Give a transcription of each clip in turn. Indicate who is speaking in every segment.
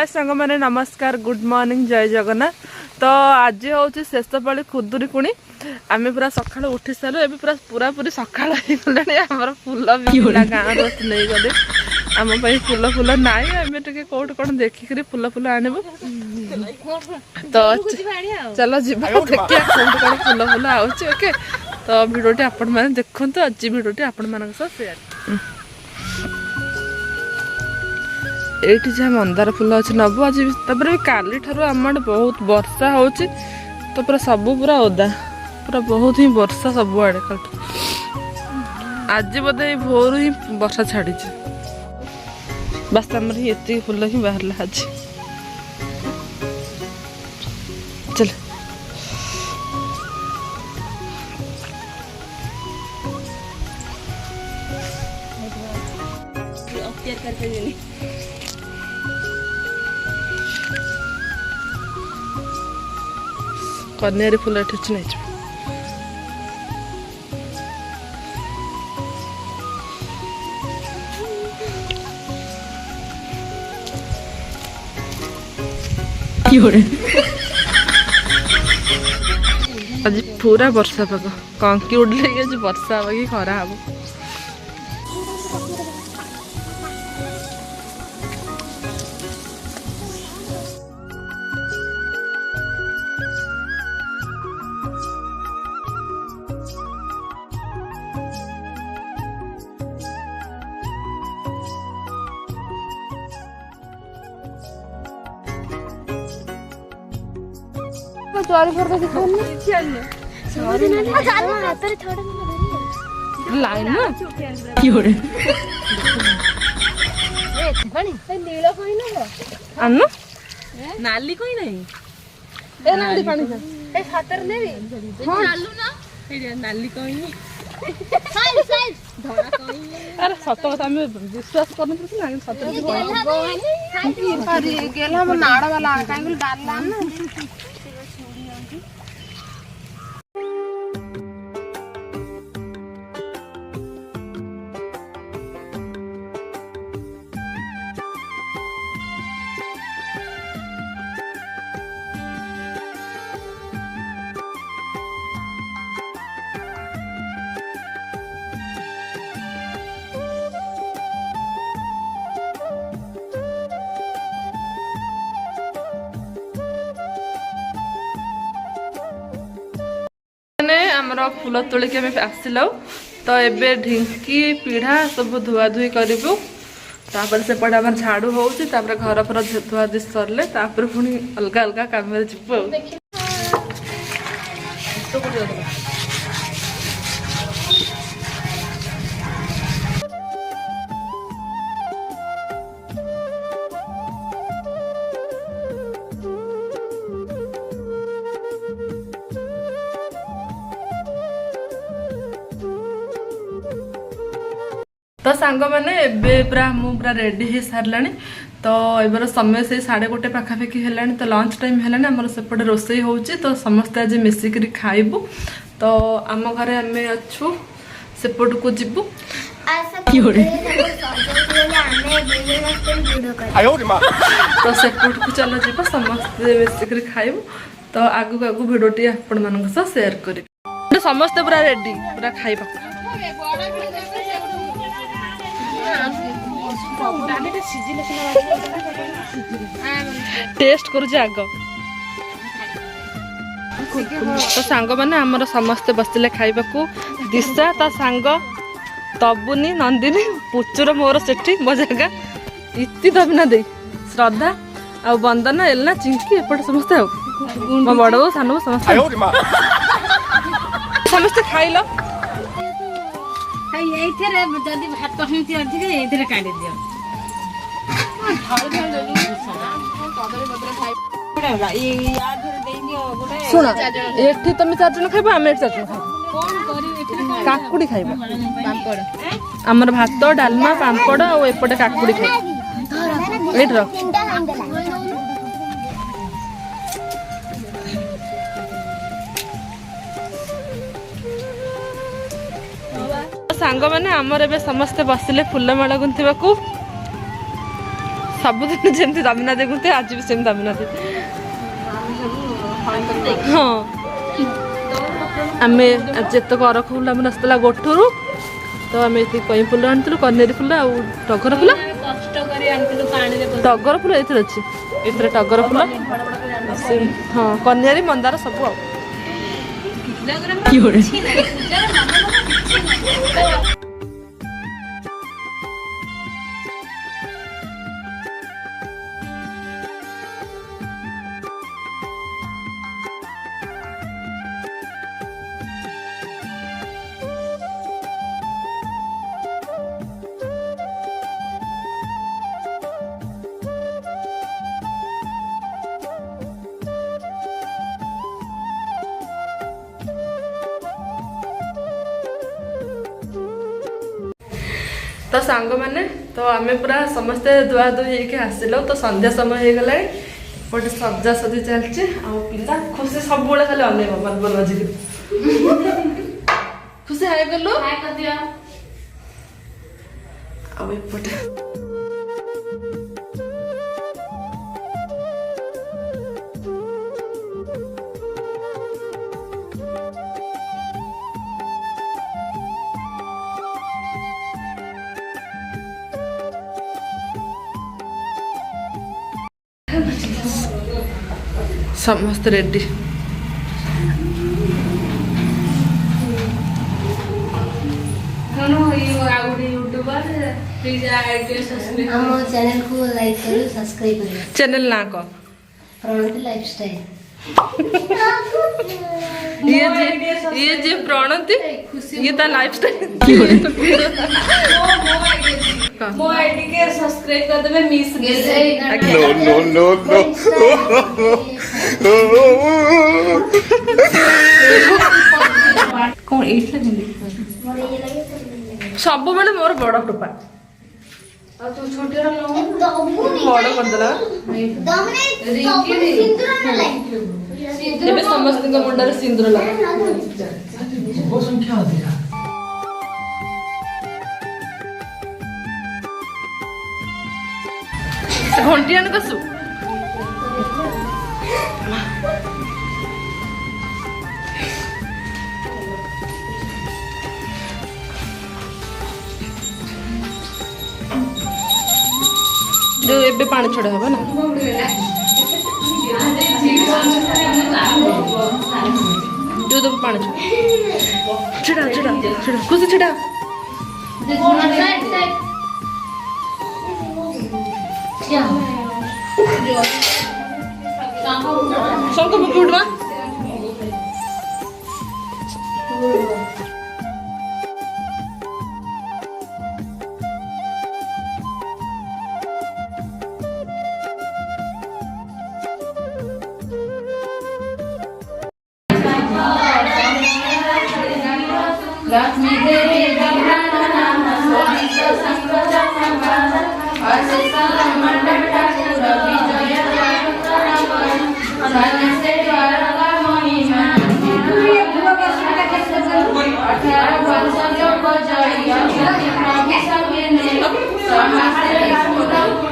Speaker 1: सांग मैंने नमस्कार गुड मॉर्निंग जय जगन्नाथ। तो आज हूँ शेष पाली खुदुरीकुणी आम पूरा सका उठी सारू ए पूरा पूरा पूरी सका गला फुल भी गाँव नहीं गले आम फुल फुल ना आम टे कौट कौन देखिक फुल फुल आणबू तो चलो जी देखिए कौट कौन फुल फुल आउे ओके। तो भिडियोटी आपण मैंने देखु आज भिडियोटी आपण मान सेयार ये जहाँ मंदार फुल अच्छे नबू आज भी काली ठार आम बहुत वर्षा हो तो पूरा सब पूरा ओदा पूरा बहुत ही वर्षा सब आड़े कल आज बोधे भोर ही वर्षा छाड़ी बस आम ये फुल ही बाहर आज चल कन्यारी फुल एठी नहीं आज पूरा वर्षा पाग कंकी उड़े आज वर्षा कि खरा हम द्वार पर दिखा लाइन ना नाली कोई नहीं ए नाली पानी ए हातर ने हां चालू ना ए नाली कोई नहीं साइड साइड धरा कोई अरे सत कथा हम विश्वास करन पड़छ ना सत पारी गेला हम नाड़ वाला कांगल डालला ना आमर फूल तोलिक आसिल तो एबे ढिंकी पीढ़ा सब धुआ धुई करूँ तापर सेपटे आम झाड़ू हो घर पर धुआ धुई सरले पुणी अलग अलग कम जीव तो सांग मैंने एबे पूरा रेडी हो सारा तो एबार समय से 1:30 पाखापाखि है तो लंच टाइम है आम सेपटे रोसई हो तो समस्ते आज मिसिक खाइबू तो आम घरे आम अच्छू सेपट को जीवु तो सेपट को चल जीव समस्ते मिसिक खाइबू तो आगु आगु भिडियोटी आपण मान सेयार करी समस्ते पूरा रेडी पूरा खाइबा टेस्ट करुचे आग तो सांग मैंने आमर समस्ते बसते खाइबा दिशा ता सांग तबुनी नंदिनी पुचुर मोर सेठी मो जगह इति दबिना दे श्रद्धा आ वंदना एलना चिंकी एपटे समस्ते मो बड़ बो सान बो समस्ते समस्ते खाइल शुण ये तुम 4 जन खाइब आम 4 जन खाइब काकुड़ी खाइब आमर भात डालमा पांपड़ और एपटे काकुड़ी खाइब एट रख सांग मैंने आमर ए समस्ते बसिले फुलमाला गुंथवा को सबुदिन जमी दमिना दे गुंथे आज भी सेम दमिना दे हाँ आम जितक अरख फुल आम आसला गोठरू तो आम कई फुल आनी कनेरी फुल आ टगर फुल टगर फुल ये अच्छी ये टगर फुल हाँ कनेरी मंदार सब तो सांग मैंने तो आम पूरा समस्ते दुआ दुई आसिल तो संध्या समय हो गला गोटे सजा सजी चलती पिला खुशी सब खाली अनेक बल बजी खुशी हाय कलु आउपटे समस्त रेडी
Speaker 2: चैनल को लाइक करो सब्सक्राइब करो
Speaker 1: चैनल ना को
Speaker 2: प्रणति लाइफस्टाइल
Speaker 1: ये जे प्रणति ये ता लाइफस्टाइल
Speaker 3: मो आईडी के सब्सक्राइब कर देबे मिस
Speaker 2: नो
Speaker 3: कौन एट लगे
Speaker 1: सब बेले मोर बड़ कृपा
Speaker 3: और तू छोटे रो
Speaker 1: बड़ कर देला एबे समस्त के मुंडा सिंदूर लगा घंटी आने कसु जो एबे पानी छोड़ा है ना जो तो पानी छिड़ा छिड़ा छिड़ा कुछ छिड़ा शंख पकड़ उठवा
Speaker 3: लक्ष्मी देवी गंगा नाम सोदित संगत नमः असिसल मंडल ठाकुर विजय सनसे द्वारका महिमा 18 वर्ष लोक जय प्रभु संगे समस्ते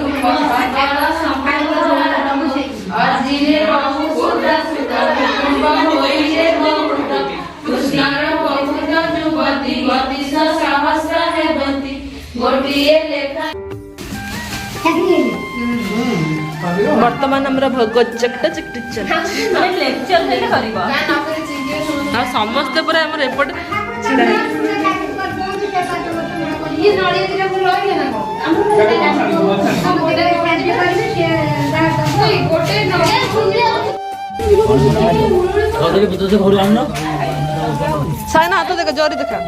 Speaker 3: कुटुंब सकल संपन्न अजिरे बहु सुत कुटुंब होइले बहुत कृष्णर बहुत युवती
Speaker 1: ବର୍ତ୍ତମାନ ଆମର ଭୋଗ ଚକଟା ଚକଟି
Speaker 3: ଲେକ୍ଚର ହେଲେ କରିବ
Speaker 1: ଆଉ ସମସ୍ତେ ପୁରା ଆମର ଏପଟେ ଛିଡ଼ା ହେଇକି ସାଇନା ହାତ ଦେଖ ଜରି ଦେଖା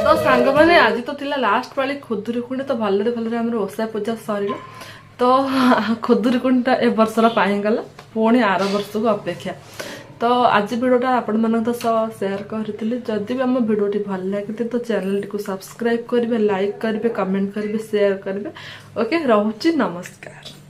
Speaker 1: ତ ସାଙ୍ଗମାନେ ଆଜି ତ ଥିଲା ଲାଷ୍ଟ ପାଳି ଖୁଦୁରୁକୁଣୀ ତ ଭଲରେ ଆମର ଓଷା ପୂଜା ସରିଲା ତ ଖୁଦୁରୁକୁଣୀଟା ଏ ବର୍ଷର ପାଇଁଗଲା ପୁଣି ଆର ବର୍ଷକୁ ଅପେକ୍ଷା ତ ଆଜି ଭିଡ଼ିଓଟା ଆପଣମାନଙ୍କ ସହ ସେୟାର କରିଥିଲି ଯଦି ବି ଆମ ଭିଡ଼ିଓଟି ଭଲ ଲାଗିଥାଏ ତ ଚ୍ୟାନେଲଟିକୁ ସବସ୍କ୍ରାଇବ୍ କରିବେ ଲାଇକ୍ କରିବେ କମେଣ୍ଟ କରିବେ ସେୟାର କରିବେ ଓକେ ରହୁଛି ନମସ୍କାର।